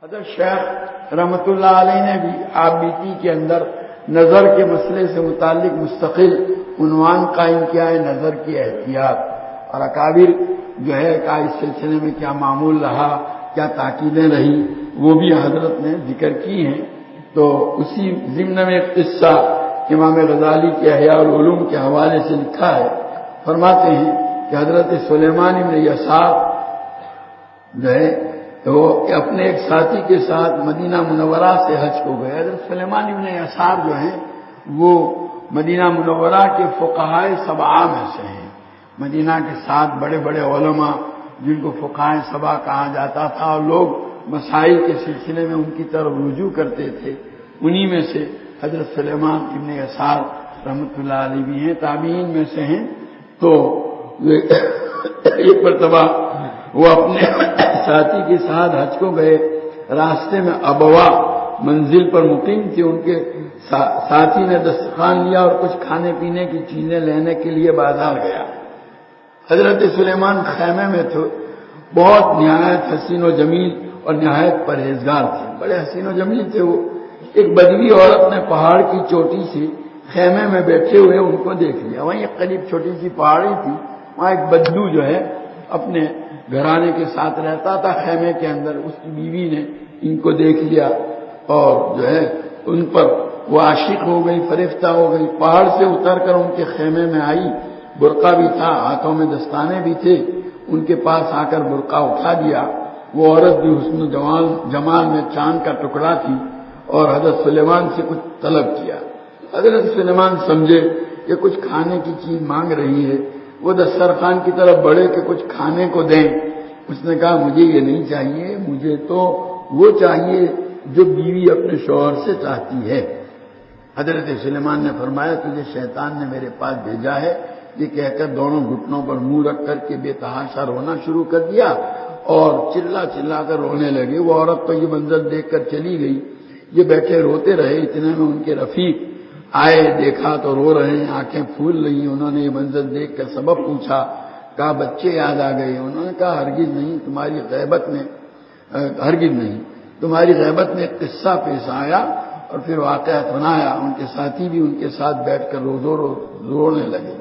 حضرت شیخ رحمت اللہ علیہ نے بھی آپ بیتی کے اندر نظر کے مسئلے سے متعلق مستقل عنوان قائم کیا ہے، نظر کی احتیاط، اور اکابر جو ہے کہ اس سلسلے میں کیا معمول رہا، کیا تاکیدیں رہی، وہ بھی حضرت نے ذکر کی ہیں۔ تو اسی ضمن میں قصہ امام غزالی کے احیاء العلوم کے حوالے سے لکھا ہے، فرماتے ہیں کہ حضرت سلیمان بن یسار جو ہے وہ اپنے ایک ساتھی کے ساتھ مدینہ منورہ سے حج کو گئے۔ حضرت سلیمان بن یسار جو ہیں وہ مدینہ منورہ کے فقہائے سبعہ میں سے ہیں۔ مدینہ کے 7 بڑے بڑے علماء جن کو فقہائے سبعہ کہا جاتا تھا اور لوگ مسائل کے سلسلے میں ان کی طرف رجوع کرتے تھے، انہی میں سے حضرت سلیمان ابن یسار رحمۃ اللہ علیہ بھی ہیں، تابعین میں سے ہیں۔ تو ایک مرتبہ وہ اپنے ساتھی کے ساتھ حج کو گئے، راستے میں ابوا منزل پر مقیم تھے، ان کے ساتھی نے دسترخوان لیا اور کچھ کھانے پینے کی چیزیں لینے کے لیے بازار گیا۔ حضرت سلیمان خیمے میں تھے، بہت نہایت حسین و جمیل اور نہایت پرہیزگار تھے، بڑے حسین و جمیل تھے وہ۔ ایک بدوی عورت نے پہاڑ کی چوٹی سے خیمے میں بیٹھے ہوئے ان کو دیکھ لیا۔ وہیں ایک قریب چھوٹی سی پہاڑی تھی، وہاں ایک بدو جو ہے اپنے گھرانے کے ساتھ رہتا تھا خیمے کے اندر، اس کی بیوی نے ان کو دیکھ لیا اور جو ہے ان پر وہ عاشق ہو گئی، فریفتہ ہو گئی، پہاڑ سے اتر کر ان کے خیمے میں آئی، برقع بھی تھا، ہاتھوں میں دستانے بھی تھے، ان کے پاس آ کر برقع اٹھا دیا۔ وہ عورت بھی حسن و جمال میں چاند کا ٹکڑا تھی اور حضرت سلیمان سے کچھ طلب کیا۔ حضرت سلیمان سمجھے کہ کچھ کھانے کی چیز مانگ رہی ہے، وہ دسترخوان کی طرف بڑھے کہ کچھ کھانے کو دیں۔ اس نے کہا مجھے یہ نہیں چاہیے، مجھے تو وہ چاہیے جو بیوی اپنے شوہر سے چاہتی ہے۔ حضرت سلیمان نے فرمایا تجھے شیطان نے میرے پاس بھیجا ہے، یہ کہہ کر دونوں گھٹنوں پر منہ رکھ کر کے بے تحاشا رونا شروع کر دیا اور چلا چلا کر رونے لگے۔ وہ عورت تو یہ منظر دیکھ کر چلی گئی، یہ بیٹھے روتے رہے۔ اتنے میں ان کے رفیق آئے، دیکھا تو رو رہے ہیں، آنکھیں پھول رہی ہیں۔ انہوں نے یہ منظر دیکھ کر سبب پوچھا، کہا بچے یاد آ گئے؟ انہوں نے کہا ہرگز نہیں، تمہاری غیبت میں ایک قصہ پیش آیا اور پھر واقعہ سنایا۔ ان کے ساتھی بھی ان کے ساتھ بیٹھ کر رونے لگے،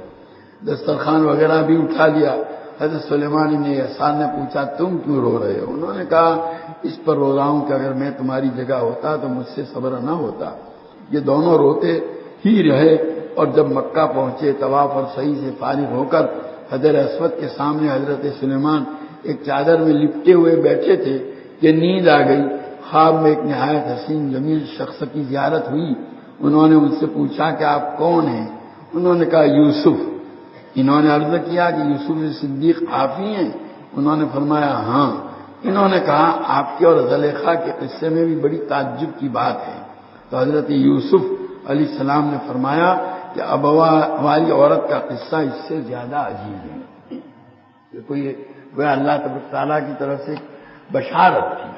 دسترخوان وغیرہ بھی اٹھا لیا۔ حضرت سلیمان نے یسار نے پوچھا تم کیوں رو رہے ہو؟ انہوں نے کہا اس پر رو رہا ہوں کہ اگر میں تمہاری جگہ ہوتا تو مجھ سے صبر نہ ہوتا۔ یہ دونوں روتے ہی رہے اور جب مکہ پہنچے طواف اور سعی سے فارغ ہو کر حجر اسود کے سامنے حضرت سلیمان ایک چادر میں لپٹے ہوئے بیٹھے تھے کہ نیند آ گئی۔ خواب میں ایک نہایت حسین جمیل شخص کی زیارت ہوئی۔ انہوں نے ان سے پوچھا کہ آپ کون ہیں؟ انہوں نے کہا یوسف۔ انہوں نے عرض کیا کہ یوسف صدیق آپ ہی ہیں؟ انہوں نے فرمایا ہاں۔ انہوں نے کہا آپ کے اور زلیخا کے قصے میں بھی بڑی تعجب کی بات ہے۔ تو حضرت یوسف علیہ السلام نے فرمایا کہ ابوا والی عورت کا قصہ اس سے زیادہ عجیب ہے۔ کوئی وہ اللہ تبارک تعالیٰ کی طرف سے بشارت تھی